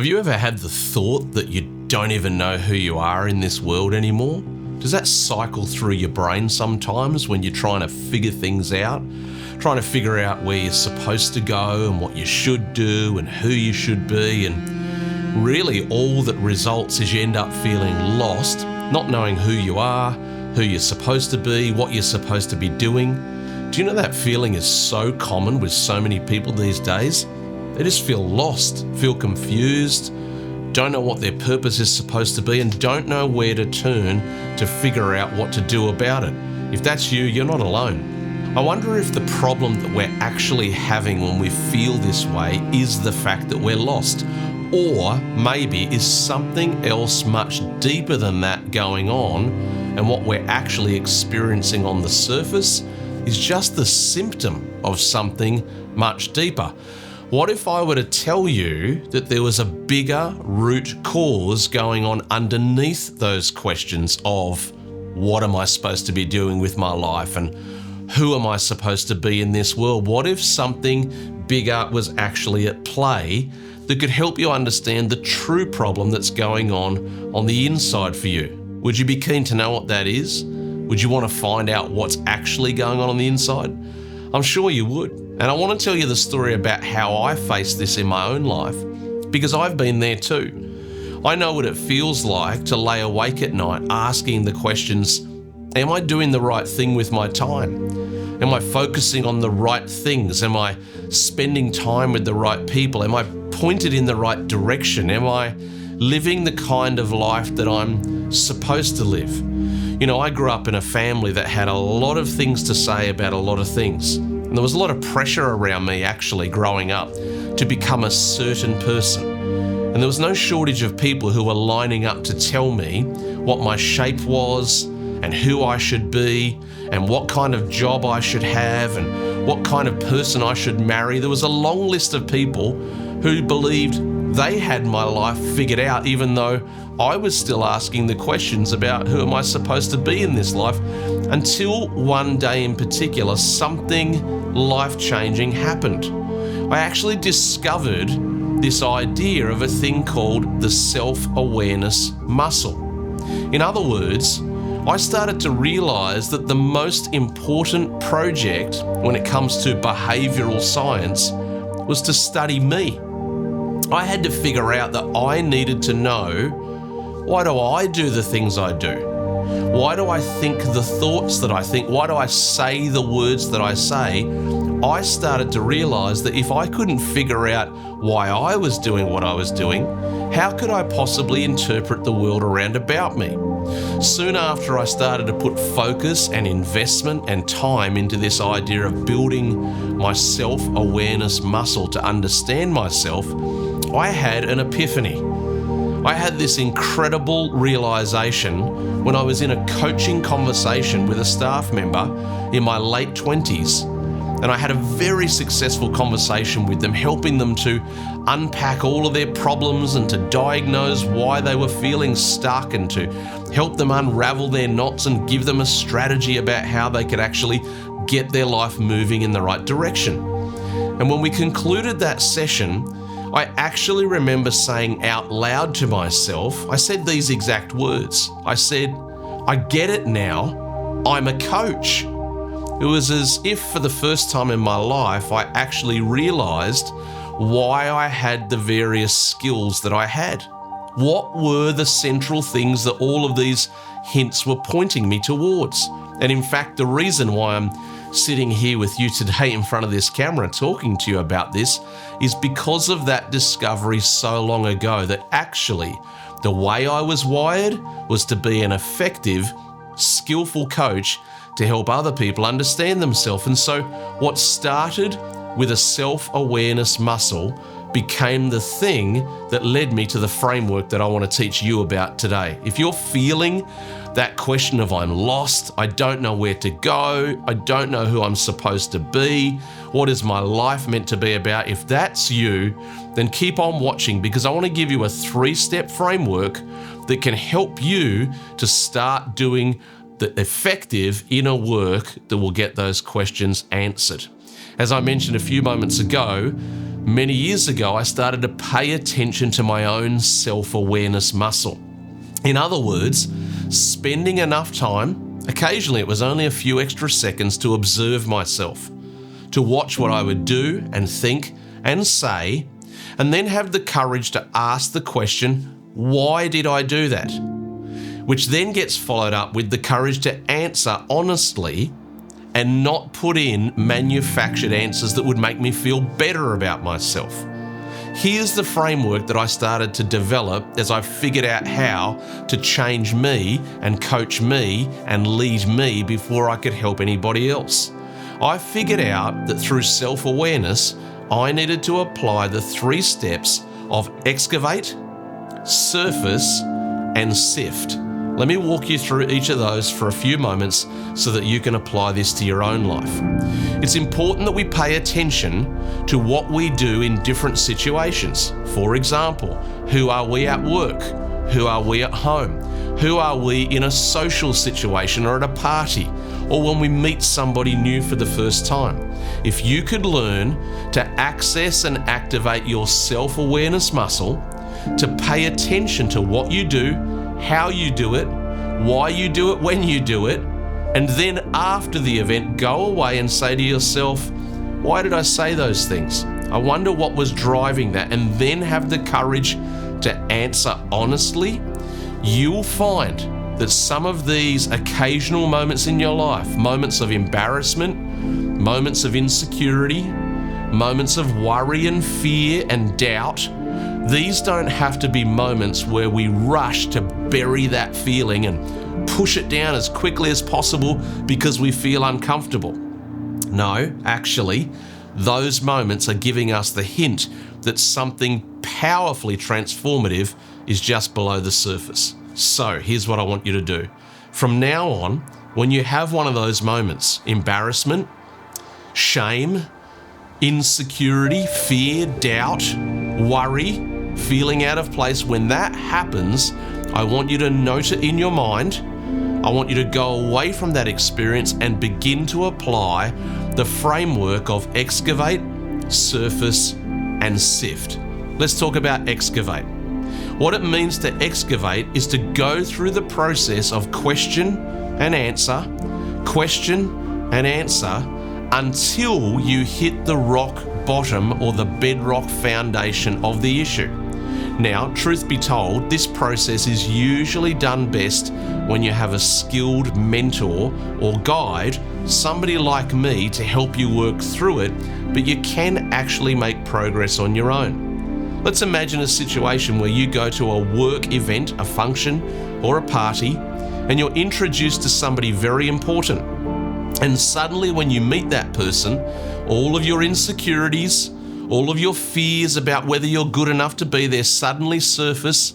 Have you ever had the thought that you don't even know who you are in this world anymore? Does that cycle through your brain sometimes when you're trying to figure things out? Trying to figure out where you're supposed to go and what you should do and who you should be, and really all that results is you end up feeling lost, not knowing who you are, who you're supposed to be, what you're supposed to be doing. Do you know that feeling is so common with so many people these days? They just feel lost, feel confused, don't know what their purpose is supposed to be, and don't know where to turn to figure out what to do about it. If that's you, you're not alone. I wonder if the problem that we're actually having when we feel this way is the fact that we're lost, or maybe is something else much deeper than that going on, and what we're actually experiencing on the surface is just the symptom of something much deeper. What if I were to tell you that there was a bigger root cause going on underneath those questions of what am I supposed to be doing with my life and who am I supposed to be in this world? What if something bigger was actually at play that could help you understand the true problem that's going on the inside for you? Would you be keen to know what that is? Would you want to find out what's actually going on the inside? I'm sure you would. And I want to tell you the story about how I faced this in my own life, because I've been there too. I know what it feels like to lay awake at night asking the questions, am I doing the right thing with my time? Am I focusing on the right things? Am I spending time with the right people? Am I pointed in the right direction? Am I living the kind of life that I'm supposed to live? You know, I grew up in a family that had a lot of things to say about a lot of things. And there was a lot of pressure around me actually growing up to become a certain person. And there was no shortage of people who were lining up to tell me what my shape was and who I should be and what kind of job I should have and what kind of person I should marry. There was a long list of people who believed they had my life figured out, even though I was still asking the questions about who am I supposed to be in this life, until one day in particular, something life-changing happened. I actually discovered this idea of a thing called the self-awareness muscle. In other words, I started to realize that the most important project when it comes to behavioral science was to study me. I had to figure out that I needed to know, why do I do the things I do? Why do I think the thoughts that I think? Why do I say the words that I say? I started to realize that if I couldn't figure out why I was doing what I was doing, how could I possibly interpret the world around about me? Soon after I started to put focus and investment and time into this idea of building my self-awareness muscle to understand myself, I had an epiphany. I had this incredible realization when I was in a coaching conversation with a staff member in my late 20s. And I had a very successful conversation with them, helping them to unpack all of their problems and to diagnose why they were feeling stuck and to help them unravel their knots and give them a strategy about how they could actually get their life moving in the right direction. And when we concluded that session, I actually remember saying out loud to myself, I said these exact words. I said, I get it now, I'm a coach. It was as if for the first time in my life, I actually realized why I had the various skills that I had. What were the central things that all of these hints were pointing me towards? And in fact, the reason why I'm sitting here with you today in front of this camera talking to you about this is because of that discovery so long ago, that actually the way I was wired was to be an effective, skillful coach to help other people understand themselves. And so what started with a self-awareness muscle became the thing that led me to the framework that I want to teach you about today. If you're feeling that question of I'm lost, I don't know where to go, I don't know who I'm supposed to be, what is my life meant to be about? If that's you, then keep on watching, because I want to give you a 3-step framework that can help you to start doing the effective inner work that will get those questions answered. As I mentioned a few moments ago, Many years ago, I started to pay attention to my own self-awareness muscle. In other words, spending enough time, occasionally it was only a few extra seconds, to observe myself, to watch what I would do and think and say, and then have the courage to ask the question, why did I do that? Which then gets followed up with the courage to answer honestly and not put in manufactured answers that would make me feel better about myself. Here's the framework that I started to develop as I figured out how to change me and coach me and lead me before I could help anybody else. I figured out that through self-awareness, I needed to apply the 3 steps of excavate, surface, and sift. Let me walk you through each of those for a few moments so that you can apply this to your own life. It's important that we pay attention to what we do in different situations. For example, who are we at work? Who are we at home? Who are we in a social situation or at a party? Or when we meet somebody new for the first time? If you could learn to access and activate your self-awareness muscle, to pay attention to what you do, how you do it, why you do it when you do it, and then after the event, go away and say to yourself, why did I say those things? I wonder what was driving that, and then have the courage to answer honestly. You'll find that some of these occasional moments in your life, moments of embarrassment, moments of insecurity, moments of worry and fear and doubt, these don't have to be moments where we rush to bury that feeling and push it down as quickly as possible because we feel uncomfortable. No, actually, those moments are giving us the hint that something powerfully transformative is just below the surface. So here's what I want you to do. From now on, when you have one of those moments, embarrassment, shame, insecurity, fear, doubt, worry, feeling out of place, when that happens, I want you to note it in your mind. I want you to go away from that experience and begin to apply the framework of excavate, surface, and sift. Let's talk about excavate. What it means to excavate is to go through the process of question and answer until you hit the rock bottom or the bedrock foundation of the issue. Now, truth be told, this process is usually done best when you have a skilled mentor or guide, somebody like me, to help you work through it, but you can actually make progress on your own. Let's imagine a situation where you go to a work event, a function, or a party, and you're introduced to somebody very important. And suddenly when you meet that person, all of your insecurities, all of your fears about whether you're good enough to be there suddenly surface,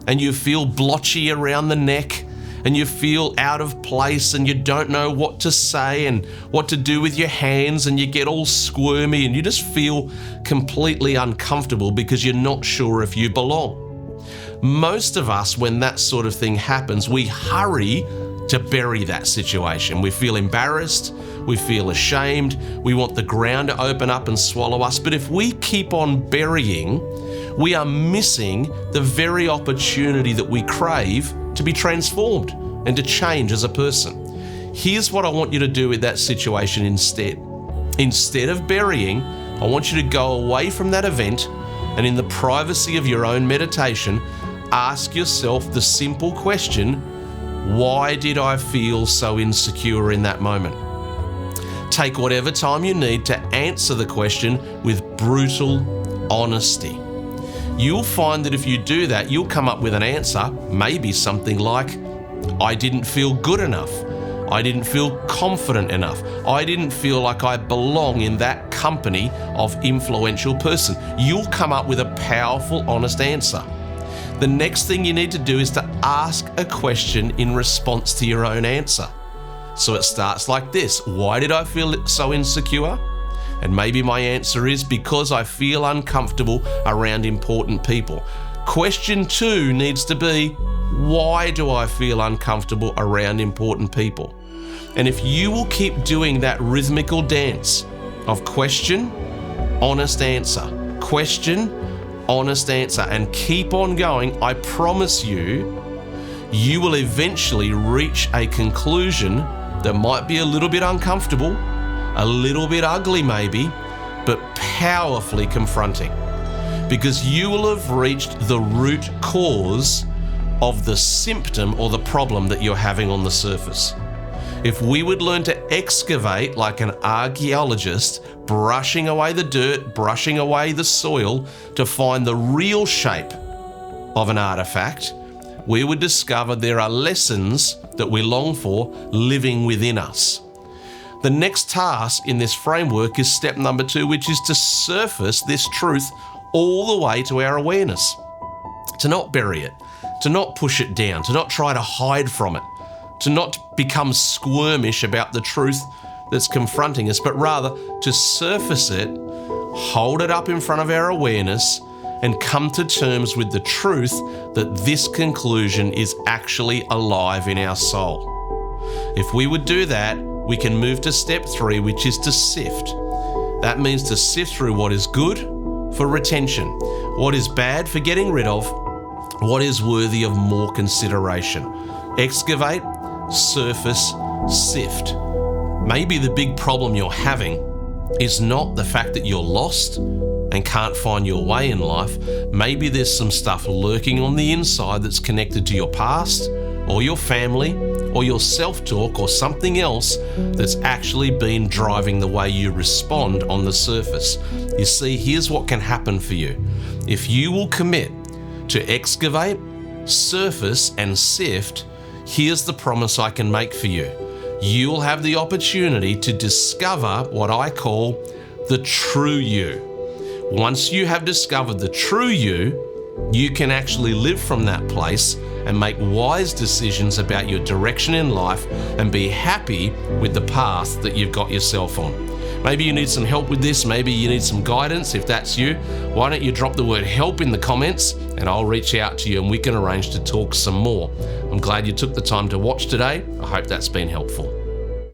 and you feel blotchy around the neck, and you feel out of place, and you don't know what to say and what to do with your hands, and you get all squirmy, and you just feel completely uncomfortable because you're not sure if you belong. Most of us, when that sort of thing happens, we hurry to bury that situation. We feel embarrassed, we feel ashamed, we want the ground to open up and swallow us. But if we keep on burying, we are missing the very opportunity that we crave to be transformed and to change as a person. Here's what I want you to do with that situation instead. Instead of burying, I want you to go away from that event and, in the privacy of your own meditation, ask yourself the simple question, why did I feel so insecure in that moment? Take whatever time you need to answer the question with brutal honesty. You'll find that if you do that, you'll come up with an answer, maybe something like, I didn't feel good enough. I didn't feel confident enough. I didn't feel like I belong in that company of influential person. You'll come up with a powerful, honest answer. The next thing you need to do is to ask a question in response to your own answer. So it starts like this. Why did I feel so insecure? And maybe my answer is because I feel uncomfortable around important people. Question 2 needs to be, why do I feel uncomfortable around important people? And if you will keep doing that rhythmical dance of question, honest answer, question, honest answer, and keep on going, I promise you, you will eventually reach a conclusion that might be a little bit uncomfortable, a little bit ugly maybe, but powerfully confronting. Because you will have reached the root cause of the symptom or the problem that you're having on the surface. If we would learn to excavate like an archaeologist, brushing away the dirt, brushing away the soil to find the real shape of an artifact, we would discover there are lessons that we long for living within us. The next task in this framework is step number 2, which is to surface this truth all the way to our awareness. To not bury it, to not push it down, to not try to hide from it, to not become squirmish about the truth that's confronting us, but rather to surface it, hold it up in front of our awareness, and come to terms with the truth that this conclusion is actually alive in our soul. If we would do that, we can move to step 3, which is to sift. That means to sift through what is good for retention, what is bad for getting rid of, what is worthy of more consideration. Excavate, surface, sift. Maybe the big problem you're having is not the fact that you're lost and can't find your way in life. Maybe there's some stuff lurking on the inside that's connected to your past or your family or your self-talk or something else that's actually been driving the way you respond on the surface. You see, here's what can happen for you. If you will commit to excavate, surface, and sift, here's the promise I can make for you. You'll have the opportunity to discover what I call the true you. Once you have discovered the true you, you can actually live from that place and make wise decisions about your direction in life and be happy with the path that you've got yourself on. Maybe you need some help with this. Maybe you need some guidance. If that's you, why don't you drop the word help in the comments and I'll reach out to you and we can arrange to talk some more. I'm glad you took the time to watch today. I hope that's been helpful.